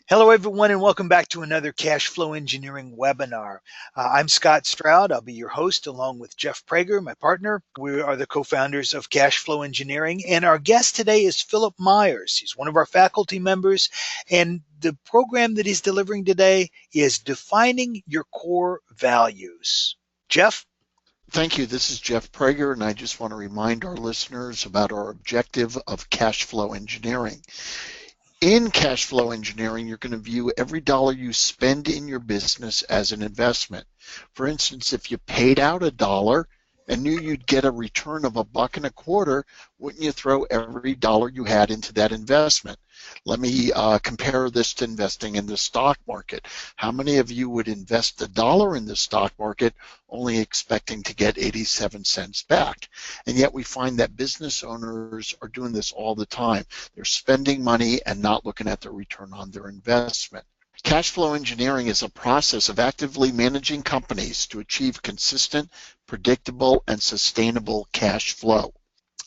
Hello, everyone, and welcome back to another Cash Flow Engineering webinar. I'm Scott Stroud. I'll be your host along with Jeff Prager, my partner. We are the co-founders of Cash Flow Engineering, and our guest today is Philip Myers. He's one of our faculty members, and the program that he's delivering today is Defining Your Core Values. Jeff? Thank you. This is Jeff Prager, and I just want to remind our listeners about our objective of cash flow engineering. In cash flow engineering, you're going to view every dollar you spend in your business as an investment. For instance, if you paid out $1 and knew you'd get a return of $1.25, wouldn't you throw every dollar you had into that investment? Let me compare this to investing in the stock market. How many of you would invest $1 in the stock market only expecting to get 87 cents back? And yet we find that business owners are doing this all the time. They're spending money and not looking at the return on their investment. Cash flow engineering is a process of actively managing companies to achieve consistent, predictable, and sustainable cash flow.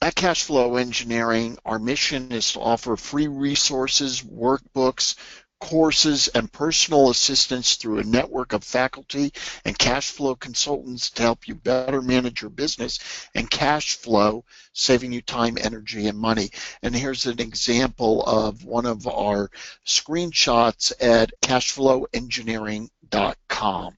At Cash Flow Engineering, our mission is to offer free resources, workbooks, courses, and personal assistance through a network of faculty and cash flow consultants to help you better manage your business and cash flow, saving you time, energy, and money. And here's an example of one of our screenshots at cashflowengineering.com.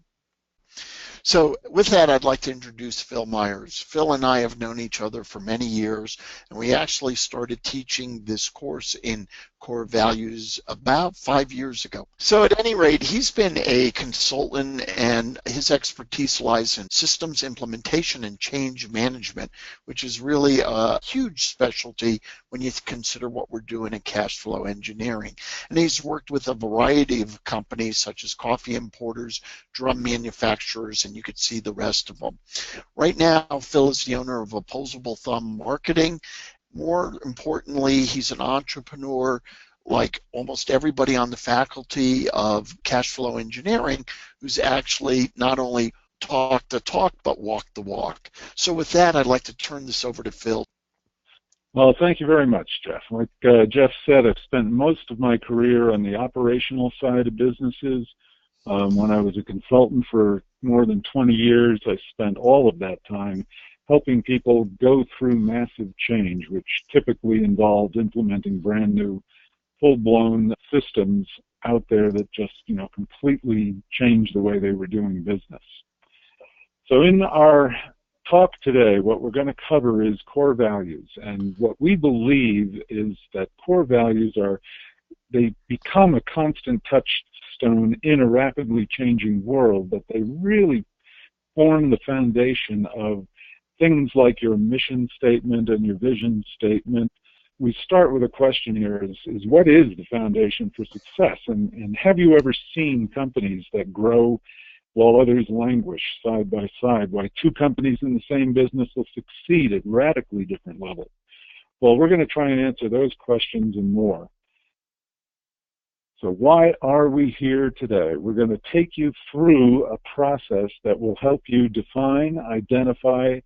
So with that, I'd like to introduce Phil Myers. Phil and I have known each other for many years, and we actually started teaching this course in core values about 5 years ago. So at any rate, he's been a consultant, and his expertise lies in systems implementation and change management, which is really a huge specialty when you consider what we're doing in cash flow engineering. And he's worked with a variety of companies such as coffee importers, drum manufacturers, and you could see the rest of them. Right now, Phil is the owner of Opposable Thumb Marketing. More importantly, he's an entrepreneur like almost everybody on the faculty of cash flow engineering who's actually not only talk the talk but walk the walk. So with that, I'd like to turn this over to Phil. Well, thank you very much, Jeff. Like Jeff said, I've spent most of my career on the operational side of businesses. When I was a consultant for more than 20 years, I spent all of that time helping people go through massive change, which typically involved implementing brand new, full-blown systems out there that just, completely changed the way they were doing business. So in our talk today, what we're going to cover is core values. And what we believe is that core values they become a constant touchstone in a rapidly changing world, but they really form the foundation of things like your mission statement and your vision statement. We start with a question here is what is the foundation for success? And have you ever seen companies that grow while others languish side by side? Why two companies in the same business will succeed at radically different levels? Well, we're going to try and answer those questions and more. So why are we here today? We're going to take you through a process that will help you define, identify,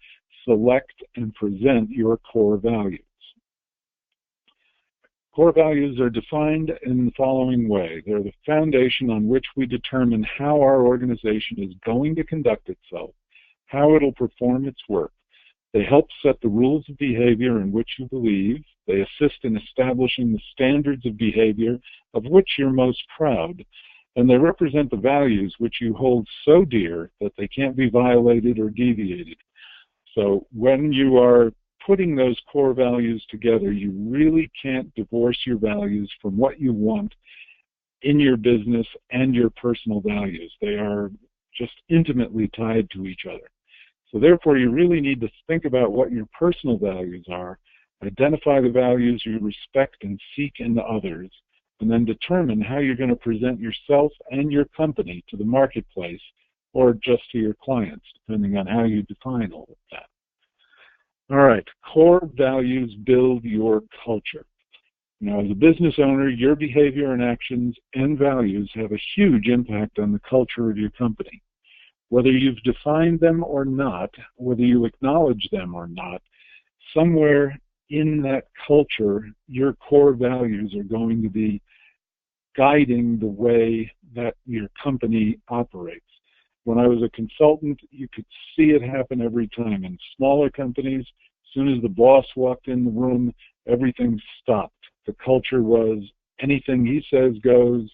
select, and present your core values. Core values are defined in the following way. They're the foundation on which we determine how our organization is going to conduct itself, how it'll perform its work. They help set the rules of behavior in which you believe. They assist in establishing the standards of behavior of which you're most proud. And they represent the values which you hold so dear that they can't be violated or deviated. So when you are putting those core values together, you really can't divorce your values from what you want in your business and your personal values. They are just intimately tied to each other. So therefore, you really need to think about what your personal values are, identify the values you respect and seek in others, and then determine how you're going to present yourself and your company to the marketplace or just to your clients, depending on how you define all of that. All right, core values build your culture. Now, as a business owner, your behavior and actions and values have a huge impact on the culture of your company. Whether you've defined them or not, whether you acknowledge them or not, somewhere in that culture, your core values are going to be guiding the way that your company operates. When I was a consultant, you could see it happen every time. In smaller companies, as soon as the boss walked in the room, everything stopped. The culture was anything he says goes,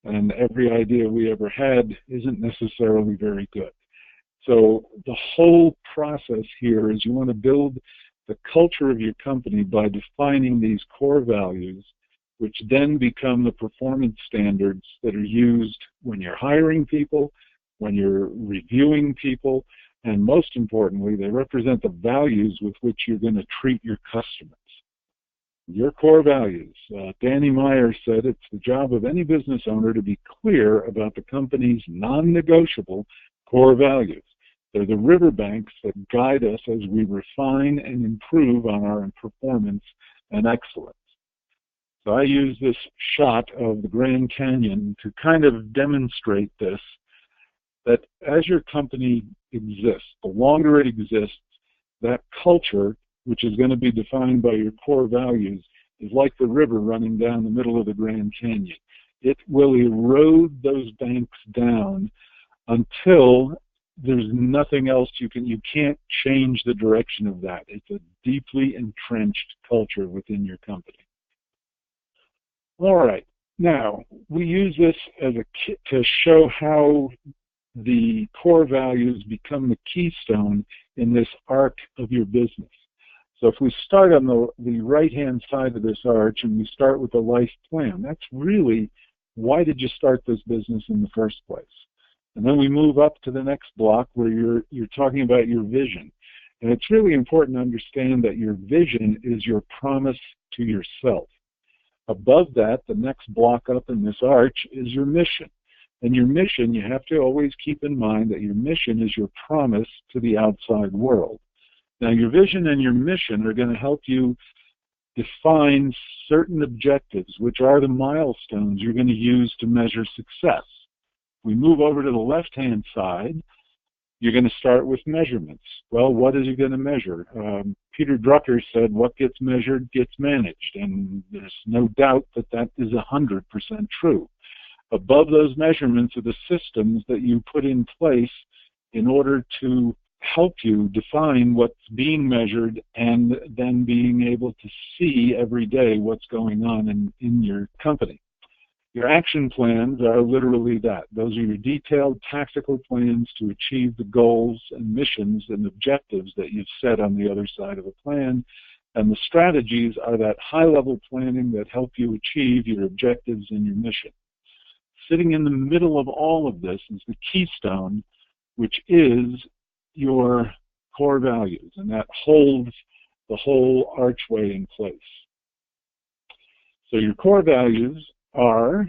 and every idea we ever had isn't necessarily very good. So the whole process here is you want to build the culture of your company by defining these core values, which then become the performance standards that are used when you're hiring people, when you're reviewing people, and most importantly, they represent the values with which you're going to treat your customers. Your core values. Danny Meyer said it's the job of any business owner to be clear about the company's non-negotiable core values. They're the riverbanks that guide us as we refine and improve on our performance and excellence. So I use this shot of the Grand Canyon to kind of demonstrate this, that as your company exists, the longer it exists, that culture, which is going to be defined by your core values, is like the river running down the middle of the Grand Canyon. It will erode those banks down until there's nothing else you can't change the direction of that. It's a deeply entrenched culture within your company. All right. Now, we use this as a kit to show how the core values become the keystone in this arc of your business. So if we start on the right-hand side of this arch and we start with the life plan, that's really why did you start this business in the first place? And then we move up to the next block where you're talking about your vision. And it's really important to understand that your vision is your promise to yourself. Above that, the next block up in this arch is your mission. And your mission, you have to always keep in mind that your mission is your promise to the outside world. Now, your vision and your mission are going to help you define certain objectives, which are the milestones you're going to use to measure success. We move over to the left-hand side, you're going to start with measurements. Well, what is it going to measure? Peter Drucker said, what gets measured gets managed, and there's no doubt that that is 100% true. Above those measurements are the systems that you put in place in order to help you define what's being measured and then being able to see every day what's going on in your company. Your action plans are literally that. Those are your detailed tactical plans to achieve the goals and missions and objectives that you've set on the other side of the plan. And the strategies are that high-level planning that help you achieve your objectives and your mission. Sitting in the middle of all of this is the keystone, which is your core values, and that holds the whole archway in place. So your core values are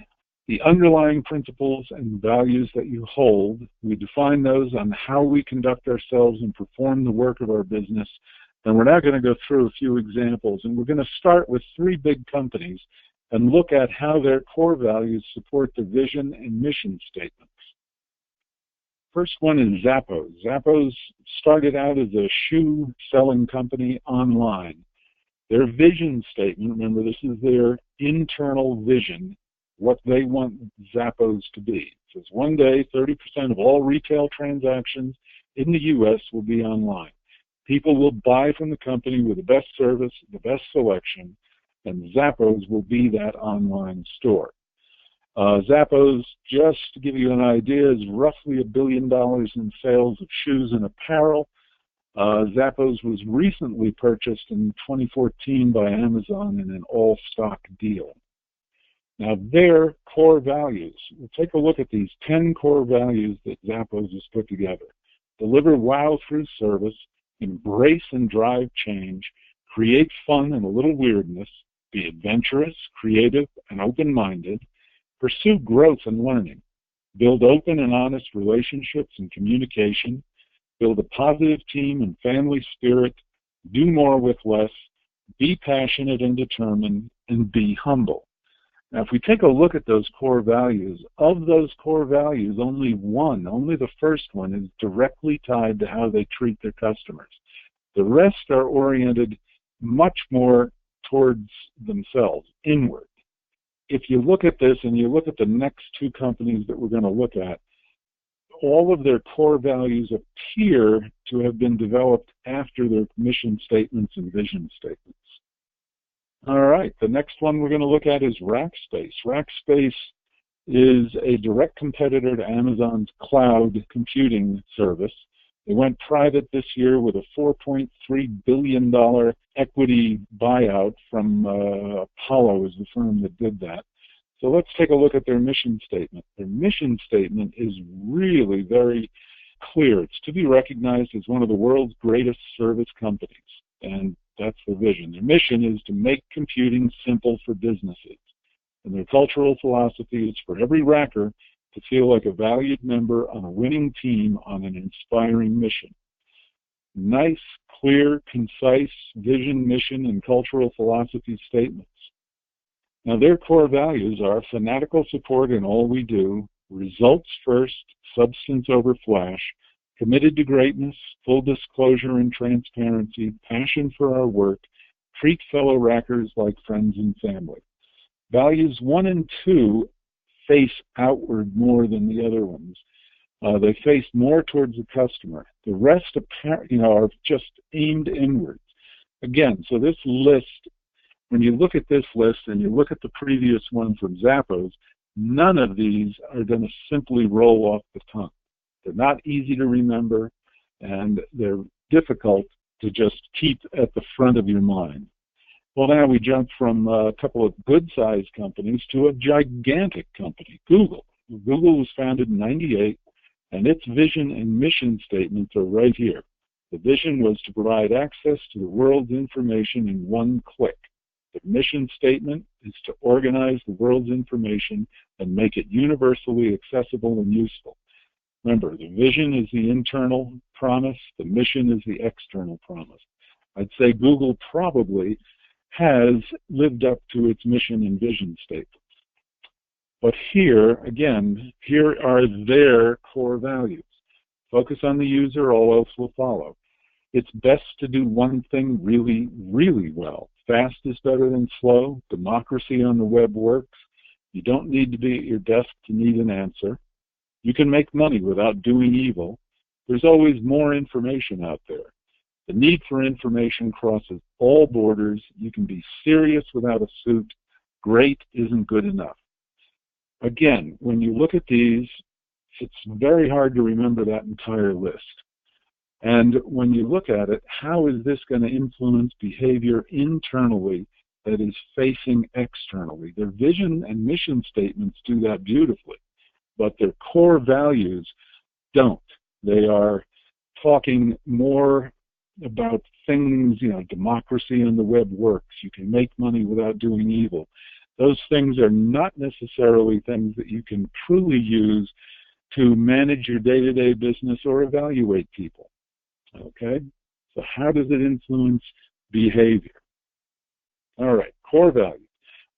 the underlying principles and values that you hold. We define those on how we conduct ourselves and perform the work of our business. And we're now going to go through a few examples, and we're going to start with 3 big companies and look at how their core values support the vision and mission statements. First one is Zappos. Zappos started out as a shoe-selling company online. Their vision statement, remember this is their internal vision, what they want Zappos to be. It says one day 30% of all retail transactions in the U.S. will be online. People will buy from the company with the best service, the best selection, and Zappos will be that online store. Zappos, just to give you an idea, is roughly $1 billion in sales of shoes and apparel. Zappos was recently purchased in 2014 by Amazon in an all-stock deal. Now, their core values, we'll take a look at these 10 core values that Zappos has put together. Deliver wow through service, embrace and drive change, create fun and a little weirdness, be adventurous, creative, and open-minded, pursue growth and learning, build open and honest relationships and communication, build a positive team and family spirit, do more with less, be passionate and determined, and be humble. Now, if we take a look at those core values, of those core values, only the first one, is directly tied to how they treat their customers. The rest are oriented much more towards themselves, inward. if you look at this and you look at the next two companies that we're going to look at, all of their core values appear to have been developed after their mission statements and vision statements. All right, the next one we're going to look at is Rackspace. Rackspace is a direct competitor to Amazon's cloud computing service. They went private this year with a $4.3 billion equity buyout from Apollo is the firm that did that. So let's take a look at their mission statement. Their mission statement is really very clear. It's to be recognized as one of the world's greatest service companies, and that's the vision. Their mission is to make computing simple for businesses. And their cultural philosophy is for every Racker to feel like a valued member on a winning team on an inspiring mission. Nice, clear, concise vision, mission, and cultural philosophy statements. Now, their core values are fanatical support in all we do, results first, substance over flash, committed to greatness, full disclosure and transparency, passion for our work, treat fellow Rackers like friends and family. Values 1 and 2 face outward more than the other ones. They face more towards the customer. The rest are just aimed inwards. Again, so this list, when you look at this list and you look at the previous one from Zappos, none of these are going to simply roll off the tongue. They're not easy to remember, and they're difficult to just keep at the front of your mind. Well, now we jump from a couple of good-sized companies to a gigantic company, Google. Google was founded in '98, and its vision and mission statements are right here. The vision was to provide access to the world's information in one click. The mission statement is to organize the world's information and make it universally accessible and useful. Remember, the vision is the internal promise, the mission is the external promise. I'd say Google probably has lived up to its mission and vision statements. But here, again, here are their core values. Focus on the user, all else will follow. It's best to do one thing really, really well. Fast is better than slow. Democracy on the web works. You don't need to be at your desk to need an answer. You can make money without doing evil. There's always more information out there. The need for information crosses all borders. You can be serious without a suit. Great isn't good enough. Again, when you look at these, it's very hard to remember that entire list. And when you look at it, how is this going to influence behavior internally that is facing externally? Their vision and mission statements do that beautifully, but their core values don't. They are talking more about things, democracy on the web works. You can make money without doing evil. Those things are not necessarily things that you can truly use to manage your day-to-day business or evaluate people. Okay? So how does it influence behavior? All right, core values.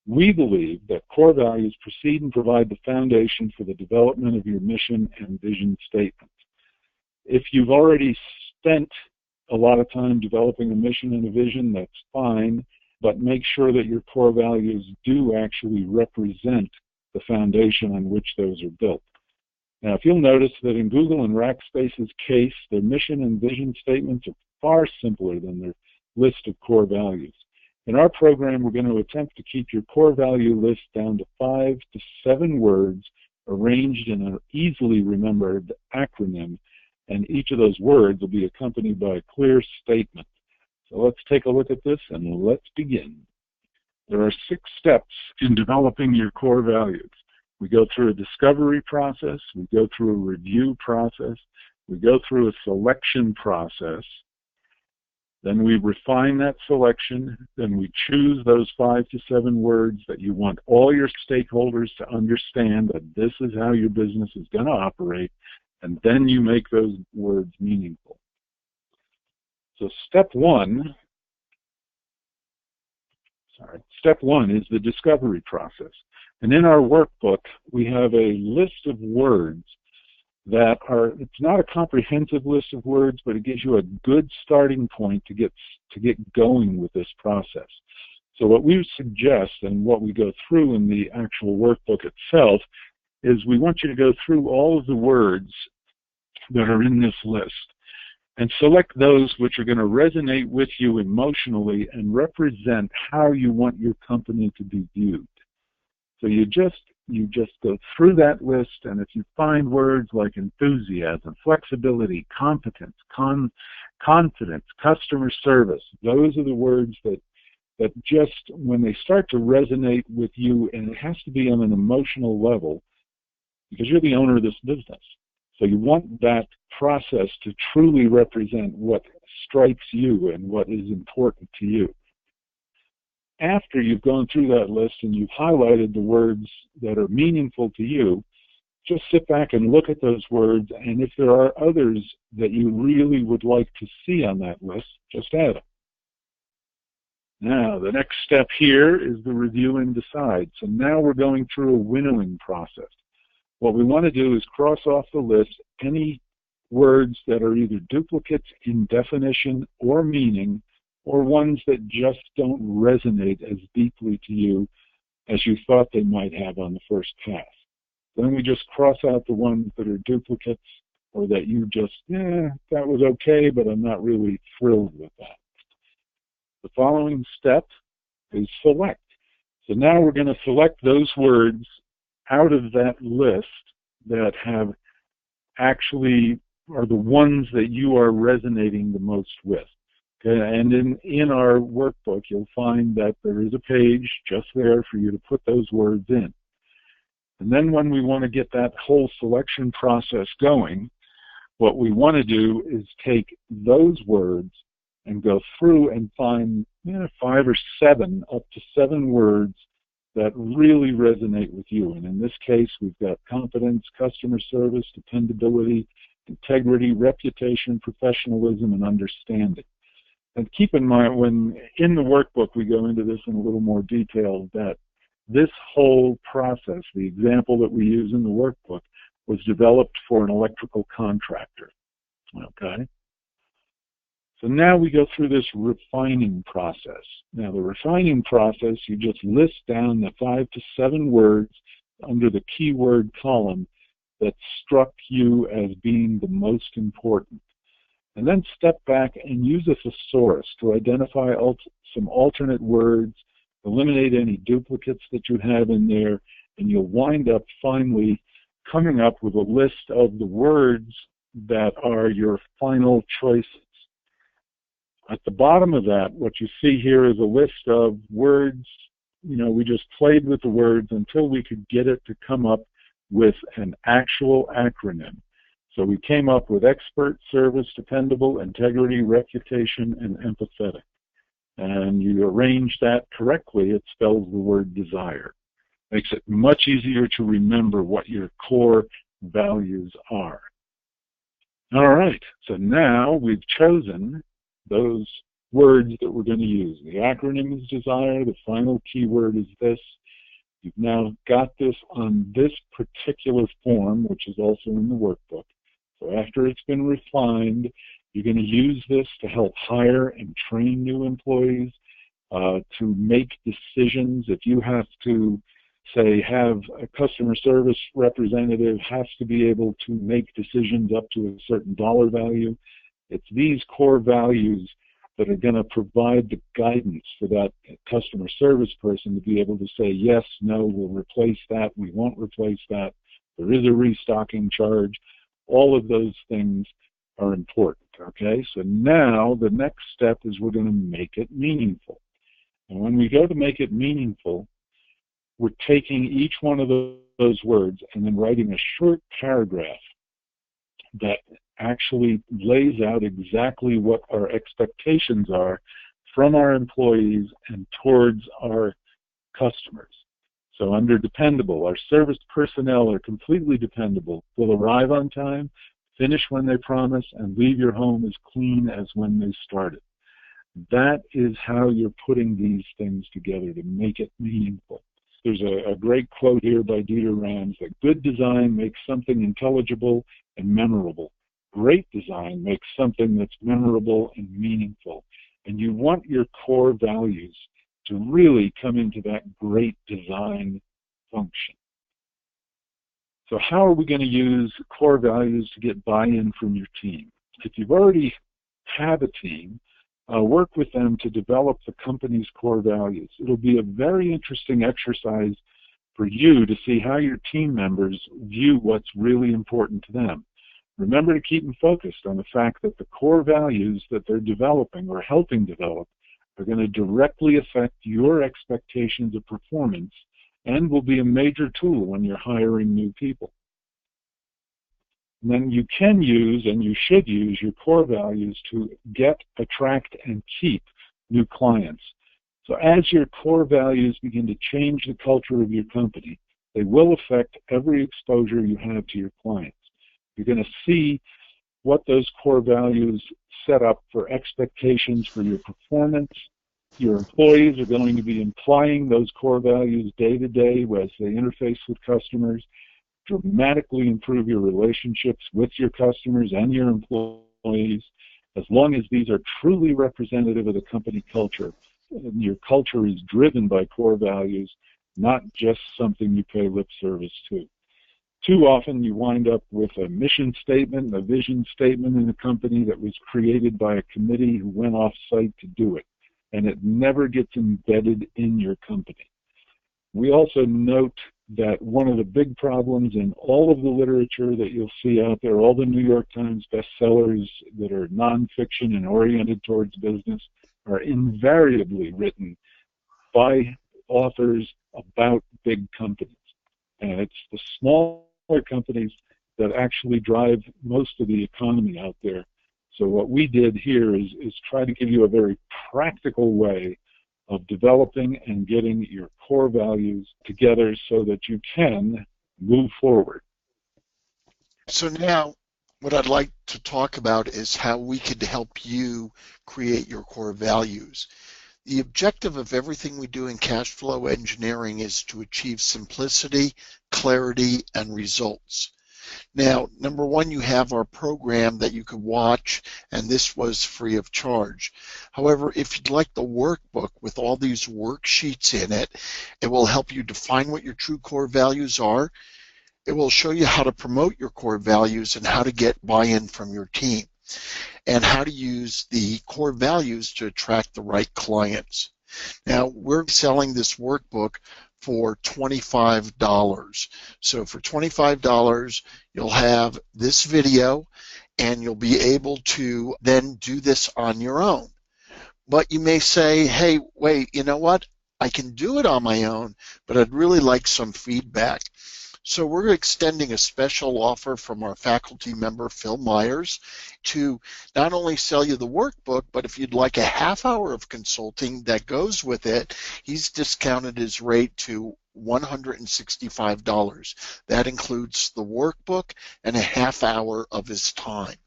We believe that core values precede and provide the foundation for the development of your mission and vision statement. If you've already spent a lot of time developing a mission and a vision, that's fine, but make sure that your core values do actually represent the foundation on which those are built. Now, if you'll notice that in Google and Rackspace's case, their mission and vision statements are far simpler than their list of core values. In our program, we're going to attempt to keep your core value list down to 5 to 7 words arranged in an easily remembered acronym, and each of those words will be accompanied by a clear statement. So let's take a look at this and let's begin. There are 6 steps in developing your core values. We go through a discovery process, we go through a review process, we go through a selection process, then we refine that selection, then we choose those 5 to 7 words that you want all your stakeholders to understand that this is how your business is going to operate, and then you make those words meaningful. So step one is the discovery process. And in our workbook, we have a list of words that are, it's not a comprehensive list of words, but it gives you a good starting point to get going with this process. So what we suggest and what we go through in the actual workbook itself is we want you to go through all of the words that are in this list and select those which are going to resonate with you emotionally and represent how you want your company to be viewed. So you just go through that list, and if you find words like enthusiasm, flexibility, competence, confidence, customer service, those are the words that just, when they start to resonate with you, and it has to be on an emotional level, because you're the owner of this business. So you want that process to truly represent what strikes you and what is important to you. After you've gone through that list and you've highlighted the words that are meaningful to you, just sit back and look at those words, and if there are others that you really would like to see on that list, just add them. Now, the next step here is the review and decide. So now we're going through a winnowing process. What we want to do is cross off the list any words that are either duplicates in definition or meaning, or ones that just don't resonate as deeply to you as you thought they might have on the first pass. Then we just cross out the ones that are duplicates, or that you just, that was okay, but I'm not really thrilled with that. The following step is select. So now we're going to select those words out of that list that have actually are the ones that you are resonating the most with. Okay? And in our workbook, you'll find that there is a page just there for you to put those words in. And then when we want to get that whole selection process going, what we want to do is take those words and go through and find 5 or 7, up to 7 words that really resonate with you. And in this case, we've got competence, customer service, dependability, integrity, reputation, professionalism, and understanding. And keep in mind, when in the workbook we go into this in a little more detail, that this whole process, the example that we use in the workbook, was developed for an electrical contractor. Okay? So now we go through this refining process. Now the refining process, you just list down the 5 to 7 words under the keyword column that struck you as being the most important. And then step back and use a thesaurus to identify some alternate words, eliminate any duplicates that you have in there, and you'll wind up finally coming up with a list of the words that are your final choices. At the bottom of that, what you see here is a list of words. We just played with the words until we could get it to come up with an actual acronym. So we came up with expert, service, dependable, integrity, reputation, and empathetic. And you arrange that correctly, it spells the word desire. Makes it much easier to remember what your core values are. All right, so now we've chosen those words that we're going to use. The acronym is desire. The final keyword is this. You've now got this on this particular form, which is also in the workbook. So after it's been refined, you're going to use this to help hire and train new employees, to make decisions. If you have to, say, have a customer service representative has to be able to make decisions up to a certain dollar value, it's these core values that are going to provide the guidance for that customer service person to be able to say, yes, no, we'll replace that, we won't replace that, there is a restocking charge. All of those things are important, okay? So now the next step is we're going to make it meaningful. And when we go to make it meaningful, we're taking each one of those words and then writing a short paragraph that actually lays out exactly what our expectations are from our employees and towards our customers. So under dependable, our service personnel are completely dependable, will arrive on time, finish when they promise, and leave your home as clean as when they started. That is how you're putting these things together to make it meaningful. There's a great quote here by Dieter Rams that good design makes something intelligible and memorable. Great design makes something that's memorable and meaningful. And you want your core values to really come into that great design function. So how are we going to use core values to get buy-in from your team? If you've already have a team, work with them to develop the company's core values. It'll be a very interesting exercise for you to see how your team members view what's really important to them. Remember to keep them focused on the fact that the core values that they're developing or helping develop are going to directly affect your expectations of performance and will be a major tool when you're hiring new people. And then you can use, and you should use, your core values to get, attract, and keep new clients. So as your core values begin to change the culture of your company, they will affect every exposure you have to your clients. You're going to see what those core values set up for expectations for your performance. Your employees are going to be implying those core values day to day as they interface with customers, dramatically improve your relationships with your customers and your employees, as long as these are truly representative of the company culture. And your culture is driven by core values, not just something you pay lip service to. Too often you wind up with a mission statement, a vision statement in a company that was created by a committee who went off-site to do it, and it never gets embedded in your company. We also note that one of the big problems in all of the literature that you'll see out there, all the New York Times bestsellers that are nonfiction and oriented towards business, are invariably written by authors about big companies. And it's the smaller companies that actually drive most of the economy out there. So what we did here is try to give you a very practical way of developing and getting your core values together so that you can move forward. So now what I'd like to talk about is how we could help you create your core values. The objective of everything we do in cash flow engineering is to achieve simplicity, clarity, and results. Now, number one, you have our program that you could watch, and this was free of charge. However, if you'd like the workbook with all these worksheets in it, it will help you define what your true core values are. It will show you how to promote your core values and how to get buy-in from your team, and how to use the core values to attract the right clients. Now, we're selling this workbook for $25. So for $25, you'll have this video, and you'll be able to then do this on your own. But you may say, hey, wait, you know what? I can do it on my own, but I'd really like some feedback. So we're extending a special offer from our faculty member, Phil Myers, to not only sell you the workbook, but if you'd like a half hour of consulting that goes with it, he's discounted his rate to $165. That includes the workbook and a half hour of his time.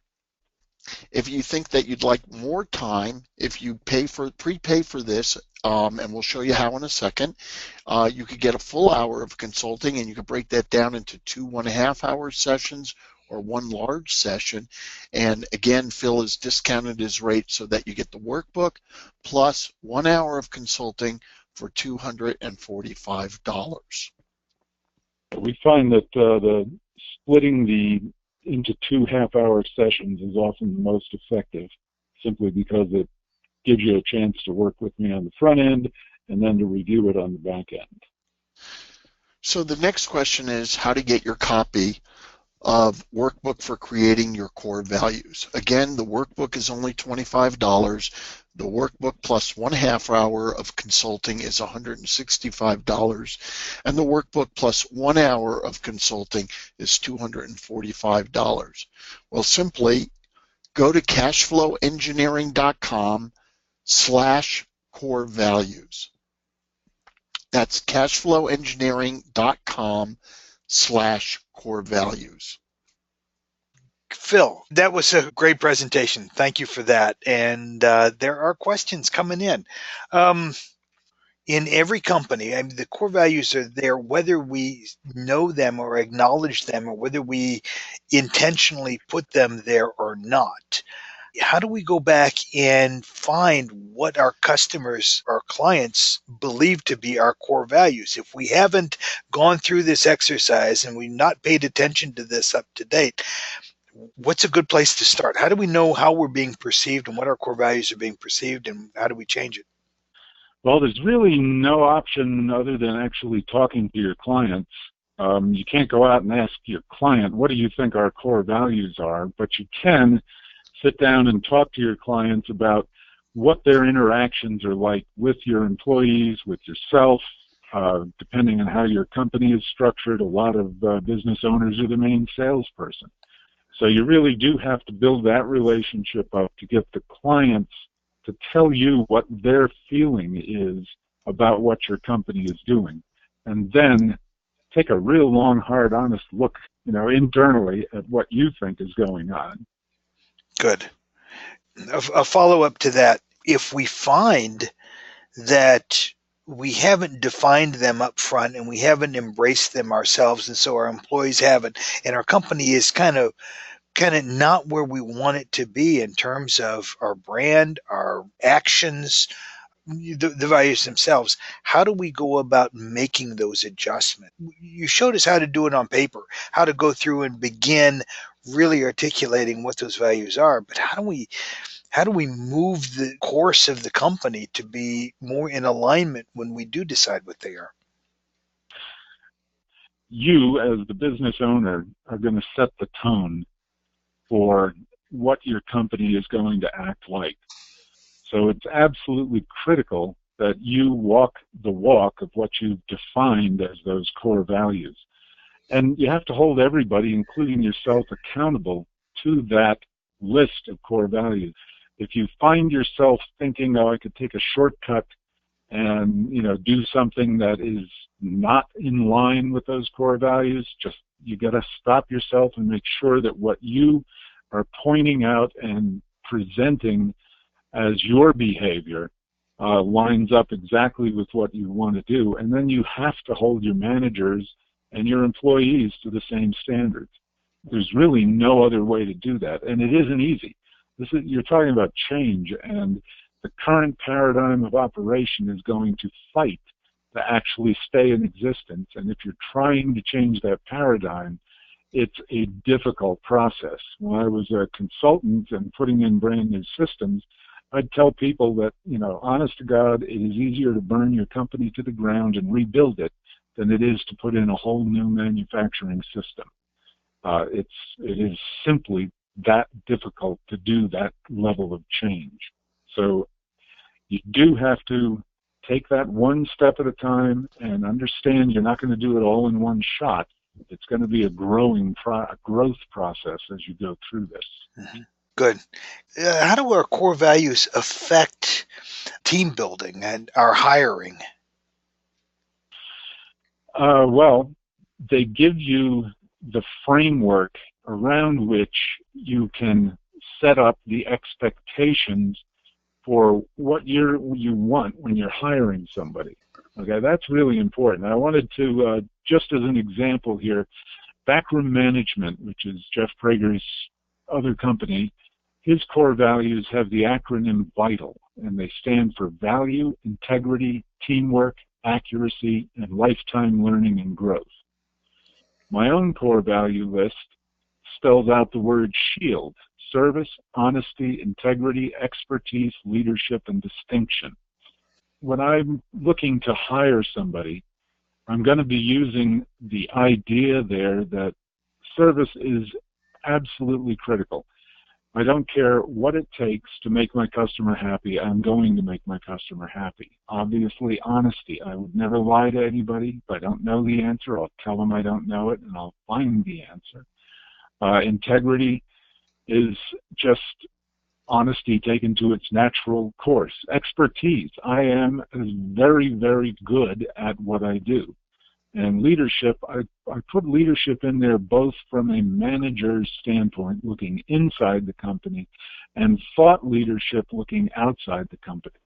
If you think that you'd like more time, if you prepay for this, and we'll show you how in a second, you could get a full hour of consulting, and you could break that down into 2 1.5-hour sessions or one large session. And again, Phil has discounted his rate so that you get the workbook plus 1 hour of consulting for $245. We find that the splitting into 2 half-hour sessions is often the most effective, simply because it gives you a chance to work with me on the front end and then to review it on the back end. So the next question is how to get your copy of Workbook for Creating Your Core Values. Again, the workbook is only $25. The workbook plus 1/2 hour of consulting is $165, and the workbook plus 1 hour of consulting is $245. Well, simply go to cashflowengineering.com/core values. That's cashflowengineering.com/core values. Phil, that was a great presentation. Thank you for that. And there are questions coming in. In every company, I mean, the core values are there, whether we know them or acknowledge them, or whether we intentionally put them there or not. How do we go back and find what our customers, our clients believe to be our core values? If we haven't gone through this exercise and we've not paid attention to this up to date, what's a good place to start? How do we know how we're being perceived and what our core values are being perceived, and how do we change it? Well, there's really no option other than actually talking to your clients. You can't go out and ask your client, what do you think our core values are? But you can sit down and talk to your clients about what their interactions are like with your employees, with yourself. Depending on how your company is structured, a lot of business owners are the main salesperson. So you really do have to build that relationship up to get the clients to tell you what their feeling is about what your company is doing. And then take a real long, hard, honest look, internally at what you think is going on. Good. A follow-up to that, if we find that we haven't defined them up front and we haven't embraced them ourselves, and so our employees haven't, and our company is kind of not where we want it to be in terms of our brand, our actions, the values themselves, how do we go about making those adjustments? You showed us how to do it on paper, how to go through and begin really articulating what those values are, but how do we move the course of the company to be more in alignment when we do decide what they are? You, as the business owner, are going to set the tone for what your company is going to act like. So it's absolutely critical that you walk the walk of what you've defined as those core values. And you have to hold everybody, including yourself, accountable to that list of core values. If you find yourself thinking, I could take a shortcut and do something that is not in line with those core values, you got to stop yourself and make sure that what you are pointing out and presenting as your behavior lines up exactly with what you want to do. And then you have to hold your managers and your employees to the same standards. There's really no other way to do that, and it isn't easy. You're talking about change, and the current paradigm of operation is going to fight to actually stay in existence. And if you're trying to change that paradigm, it's a difficult process. When I was a consultant and putting in brand new systems, I'd tell people that, honest to God, it is easier to burn your company to the ground and rebuild it than it is to put in a whole new manufacturing system. It is simply that difficult to do that level of change. So you do have to take that one step at a time and understand you're not going to do it all in one shot. It's going to be a growth process as you go through this. Mm-hmm. Good. How do our core values affect team building and our hiring? Well, they give you the framework around which you can set up the expectations for what you want when you're hiring somebody. Okay, that's really important. I wanted to, just as an example here, Backroom Management, which is Jeff Prager's other company, his core values have the acronym VITAL, and they stand for Value, Integrity, Teamwork, Accuracy, and Lifetime Learning and Growth. My own core value list spells out the word SHIELD: Service, Honesty, Integrity, Expertise, Leadership, and Distinction. When I'm looking to hire somebody, I'm going to be using the idea there that service is absolutely critical. I don't care what it takes to make my customer happy. I'm going to make my customer happy. Obviously, honesty. I would never lie to anybody. If I don't know the answer, I'll tell them I don't know it, and I'll find the answer. Integrity is just honesty taken to its natural course. Expertise. I am very, very good at what I do. And leadership, I put leadership in there both from a manager's standpoint, looking inside the company, and thought leadership looking outside the company.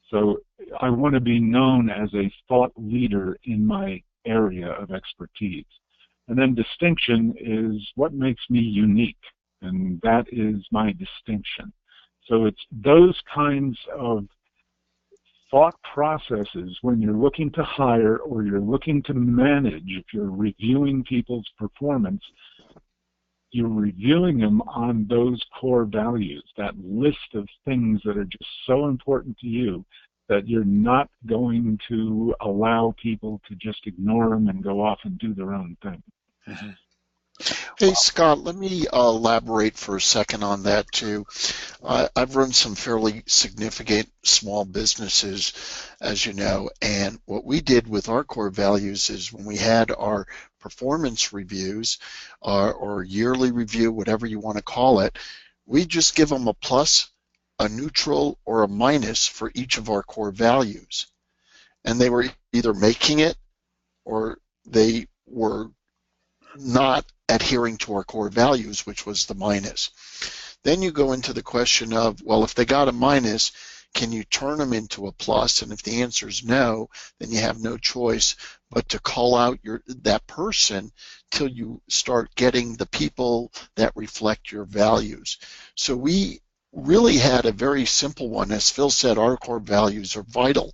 So I want to be known as a thought leader in my area of expertise. And then distinction is what makes me unique, and that is my distinction. So it's those kinds of thought processes when you're looking to hire or you're looking to manage, if you're reviewing people's performance, you're reviewing them on those core values, that list of things that are just so important to you that you're not going to allow people to just ignore them and go off and do their own thing. Mm-hmm. Hey, Scott, let me elaborate for a second on that, too. I've run some fairly significant small businesses, as you know, and what we did with our core values is when we had our performance reviews or yearly review, whatever you want to call it, we just give them a plus, a neutral, or a minus for each of our core values. And they were either making it or they were not adhering to our core values, which was the minus. Then you go into the question of, well, if they got a minus, can you turn them into a plus? And if the answer is no, then you have no choice but to call out that person till you start getting the people that reflect your values. So we really had a very simple one. As Phil said, our core values are vital.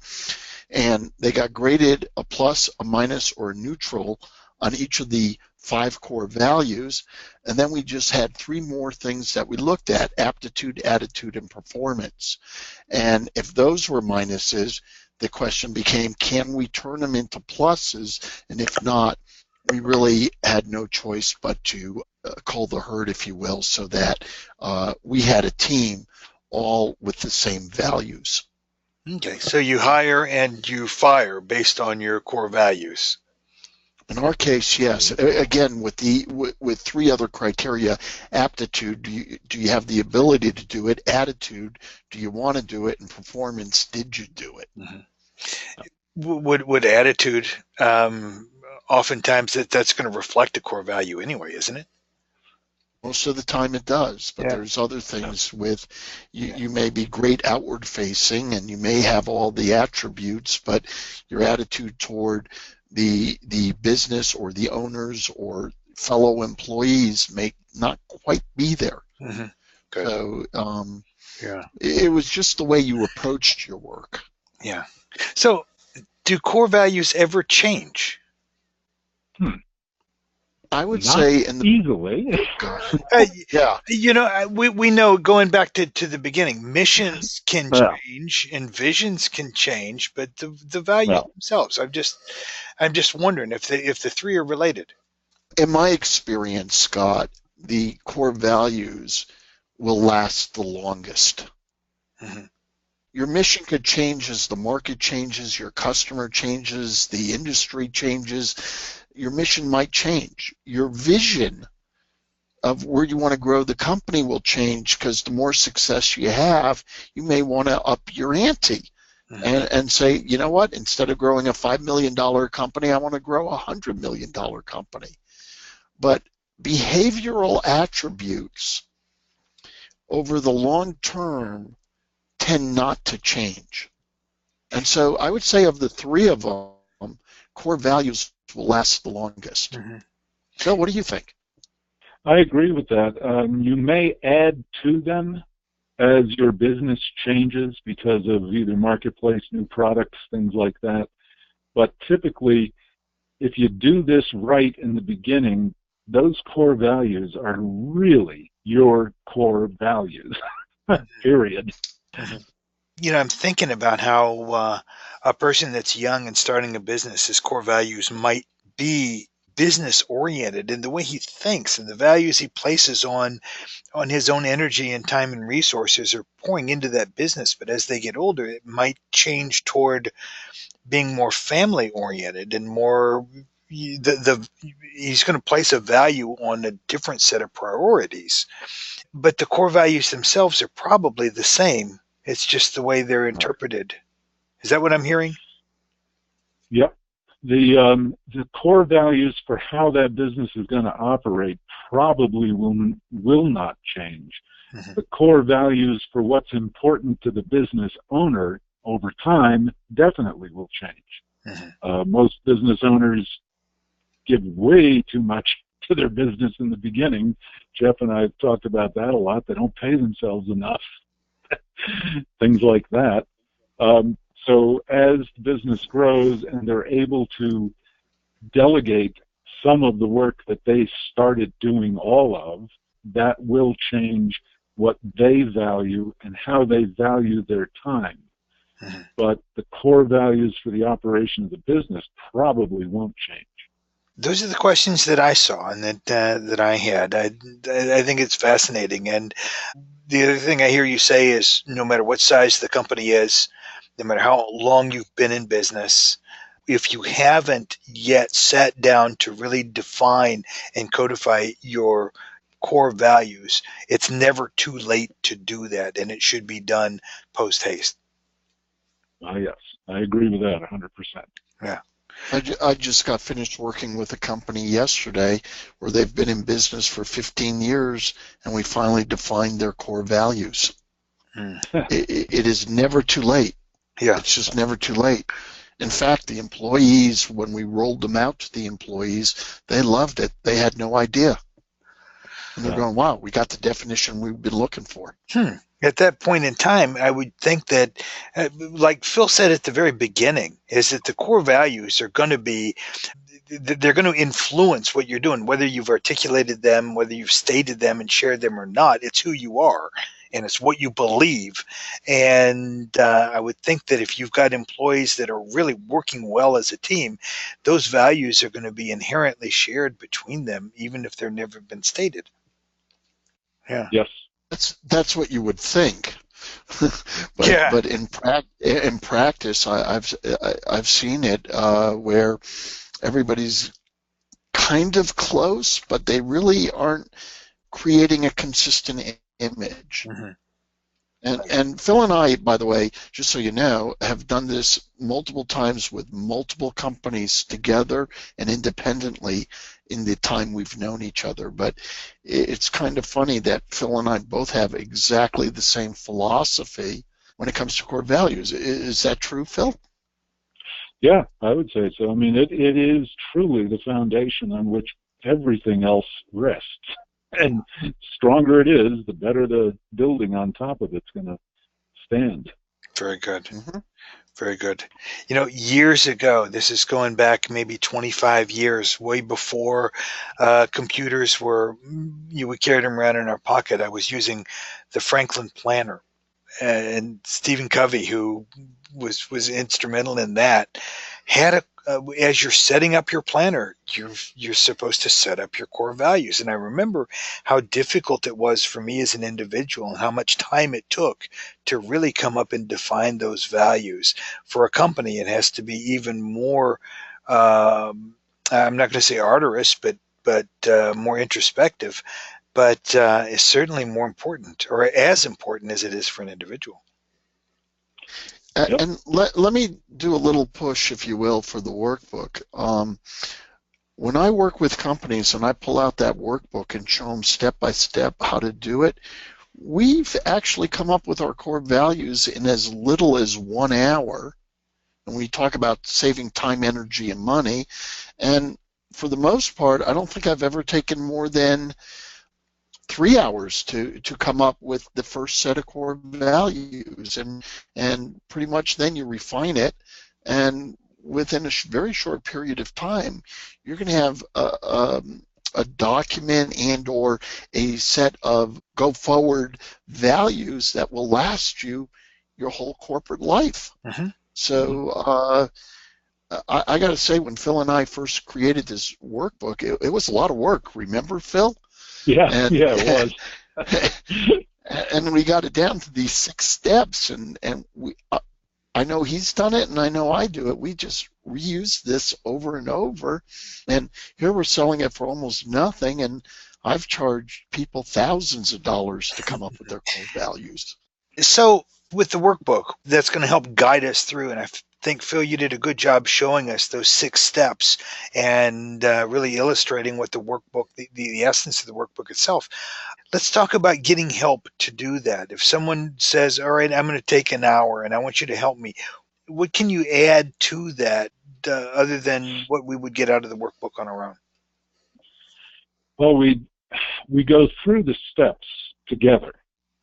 And they got graded a plus, a minus, or a neutral on each of the 5 core values, and then we just had 3 more things that we looked at: aptitude, attitude, and performance. And if those were minuses, the question became, can we turn them into pluses? And if not, we really had no choice but to cull the herd, if you will, so that we had a team all with the same values. Okay, so you hire and you fire based on your core values. In our case, yes. Again, with 3 other criteria: aptitude, do you have the ability to do it? Attitude, do you want to do it? And performance, did you do it? Mm-hmm. Would attitude, oftentimes that's going to reflect a core value anyway, isn't it? Most of the time it does, but Yeah. there's other things with you may be great outward facing and you may have all the attributes, but your attitude toward the business or the owners or fellow employees may not quite be there. Mm-hmm. So yeah, it was just the way you approached your work. Yeah. So do core values ever change? I would Not say in the easily. yeah. You know, we know, going back to the beginning, missions can change and visions can change, but the values themselves, I'm just wondering if the 3 are related. In my experience, Scott, the core values will last the longest. Mm-hmm. Your mission could change as the market changes, your customer changes, the industry changes. Your mission might change. Your vision of where you want to grow the company will change, because the more success you have, you may want to up your ante. Mm-hmm. and say, you know what, instead of growing a $5 million company, I want to grow a $100 million company. But behavioral attributes over the long term tend not to change. And so I would say of the 3 of them, core values will last the longest. Mm-hmm. Phil, what do you think? I agree with that. You may add to them as your business changes because of either marketplace, new products, things like that. But typically, if you do this right in the beginning, those core values are really your core values, period. You know, I'm thinking about how a person that's young and starting a business, his core values might be business oriented in the way he thinks, and the values he places on his own energy and time and resources are pouring into that business. But as they get older, it might change toward being more family oriented and more he's going to place a value on a different set of priorities. But the core values themselves are probably the same. It's just the way they're interpreted. Is that what I'm hearing? Yep. The core values for how that business is going to operate probably will not change. Mm-hmm. The core values for what's important to the business owner over time definitely will change. Mm-hmm. Most business owners give way too much to their business in the beginning. Jeff and I have talked about that a lot. They don't pay themselves enough. things like that. So as the business grows and they're able to delegate some of the work that they started doing all of, that will change what they value and how they value their time. Mhm. But the core values for the operation of the business probably won't change. Those are the questions that I saw and that I had. I think it's fascinating. And the other thing I hear you say is no matter what size the company is, no matter how long you've been in business, if you haven't yet sat down to really define and codify your core values, it's never too late to do that, and it should be done post haste. Yes, I agree with that 100%. Yeah. I just got finished working with a company yesterday where they've been in business for 15 years, and we finally defined their core values. Mm. It is never too late. Yeah. It's just never too late. In fact, the employees, when we rolled them out to the employees, they loved it. They had no idea. And they're going, wow, we got the definition we've been looking for. At that point in time, I would think that, like Phil said at the very beginning, is that the core values are going to be, they're going to influence what you're doing, whether you've articulated them, whether you've stated them and shared them or not. It's who you are, and it's what you believe. And I would think that if you've got employees that are really working well as a team, those values are going to be inherently shared between them, even if they're never been stated. Yeah. Yes. That's what you would think. But in practice, I've seen it where everybody's kind of close, but they really aren't creating a consistent image. Mm-hmm. And Phil and I, by the way, just so you know, have done this multiple times with multiple companies together and independently in the time we've known each other. But it's kind of funny that Phil and I both have exactly the same philosophy when it comes to core values. Is that true, Phil? Yeah, I would say so. I mean, it is truly the foundation on which everything else rests. And stronger it is, the better the building on top of it's going to stand. Very good. Mm-hmm. Very good. You know, years ago, this is going back maybe 25 years, way before computers were, you would carry them around in our pocket. I was using the Franklin Planner, and Stephen Covey, who was instrumental in that, had as you're setting up your planner, you're supposed to set up your core values. And I remember how difficult it was for me as an individual and how much time it took to really come up and define those values. For a company, it has to be even more, I'm not going to say arduous, but more introspective. But it's certainly more important, or as important as it is for an individual. Yep. And let me do a little push, if you will, for the workbook. When I work with companies and I pull out that workbook and show them step by step how to do it, we've actually come up with our core values in as little as 1 hour. And we talk about saving time, energy, and money. And for the most part, I don't think I've ever taken more than 3 hours to come up with the first set of core values, and pretty much then you refine it, and within a very short period of time, you're going to have a document and or a set of go forward values that will last you your whole corporate life. Mm-hmm. So I got to say, when Phil and I first created this workbook, it was a lot of work. Remember, Phil? Yeah, it was. And we got it down to these 6 steps, and we, I know he's done it, and I know I do it. We just reuse this over and over, and here we're selling it for almost nothing, and I've charged people thousands of dollars to come up with their core values. So with the workbook, that's going to help guide us through, and I think, Phil, you did a good job showing us those 6 steps and really illustrating what the workbook, the essence of the workbook itself. Let's talk about getting help to do that. If someone says, all right, I'm going to take an hour and I want you to help me, what can you add to that other than what we would get out of the workbook on our own? Well, we go through the steps together.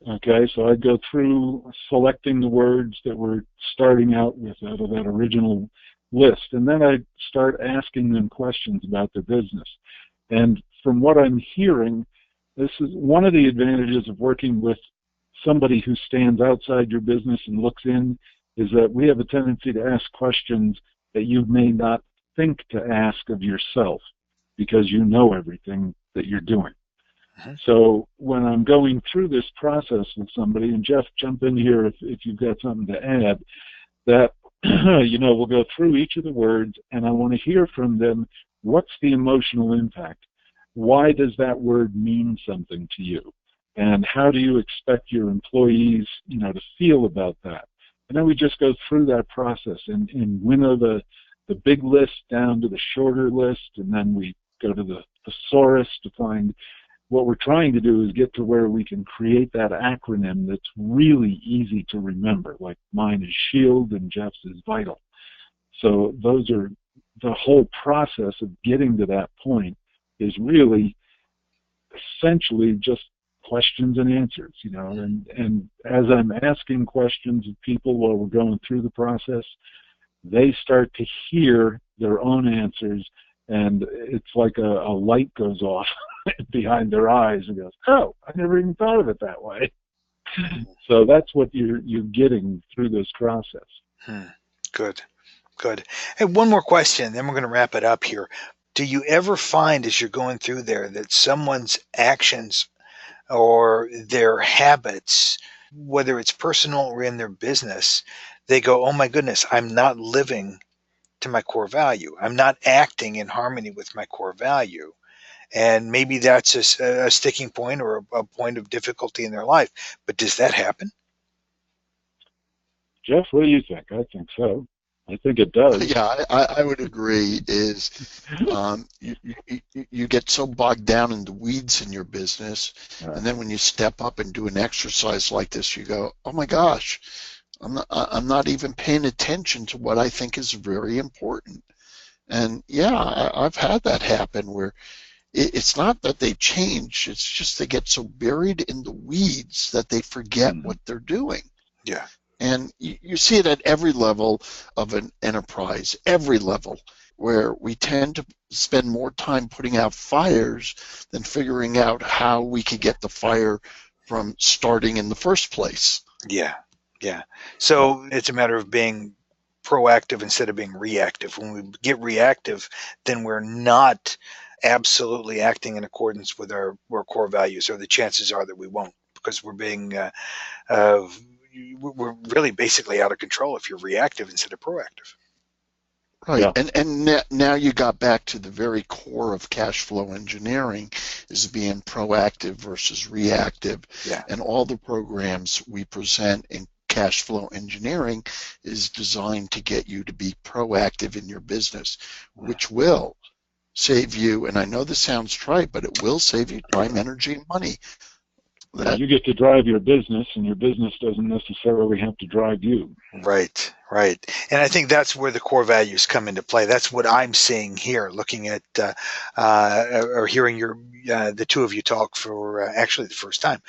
Okay, so I'd go through selecting the words that were starting out with out of that original list, and then I'd start asking them questions about their business. And from what I'm hearing, this is one of the advantages of working with somebody who stands outside your business and looks in, is that we have a tendency to ask questions that you may not think to ask of yourself because you know everything that you're doing. So when I'm going through this process with somebody, and Jeff, jump in here if you've got something to add, that, we'll go through each of the words, and I want to hear from them, what's the emotional impact? Why does that word mean something to you? And how do you expect your employees, to feel about that? And then we just go through that process and winnow the big list down to the shorter list, and then we go to the thesaurus to find what we're trying to do is get to where we can create that acronym that's really easy to remember, like mine is SHIELD and Jeff's is VITAL. So those are the whole process of getting to that point is really essentially just questions and answers, and as I'm asking questions of people while we're going through the process, they start to hear their own answers, and it's like a light goes off behind their eyes and goes, oh, I never even thought of it that way. So that's what you're getting through this process. Good. Hey, one more question, then we're going to wrap it up here. Do you ever find as you're going through there that someone's actions or their habits, whether it's personal or in their business, they go, oh my goodness, I'm not living to my core value. I'm not acting in harmony with my core value. And maybe that's a sticking point or a point of difficulty in their life. But does that happen? Jeff, what do you think? I think so. I think it does. Yeah, I would agree. Is you get so bogged down in the weeds in your business, and then when you step up and do an exercise like this, you go, "Oh my gosh, I'm not even paying attention to what I think is very important." And yeah, I've had that happen where it's not that they change; it's just they get so buried in the weeds that they forget what they're doing. Yeah. And you see it at every level of an enterprise, every level, where we tend to spend more time putting out fires than figuring out how we could get the fire from starting in the first place. Yeah. So it's a matter of being proactive instead of being reactive. When we get reactive, then we're not absolutely acting in accordance with our core values, or the chances are that we won't, because we're being we're really basically out of control if you're reactive instead of proactive. Right, yeah. And now you got back to the very core of cash flow engineering, is being proactive versus reactive. Yeah. And all the programs we present in cash flow engineering is designed to get you to be proactive in your business, which will save you, and I know this sounds trite, but it will save you time, energy, and money. You get to drive your business, and your business doesn't necessarily have to drive you. Right. And I think that's where the core values come into play. That's what I'm seeing here, looking at or hearing the two of you talk for actually the first time.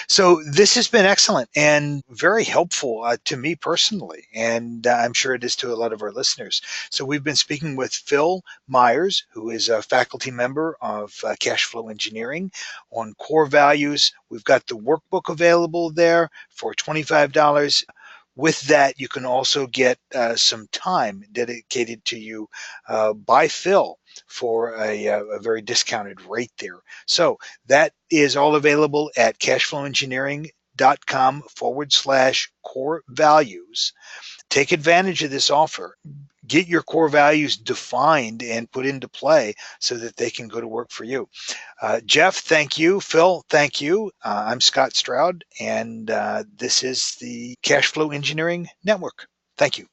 So this has been excellent and very helpful to me personally, and I'm sure it is to a lot of our listeners. So we've been speaking with Phil Myers, who is a faculty member of Cash Flow Engineering, on core values. We've got the workbook available there for $25. With that, you can also get some time dedicated to you by Phil for a very discounted rate there. So that is all available at cashflowengineering.com/core values. Take advantage of this offer. Get your core values defined and put into play so that they can go to work for you. Jeff, thank you. Phil, thank you. I'm Scott Stroud, and this is the Cash Flow Engineering Network. Thank you.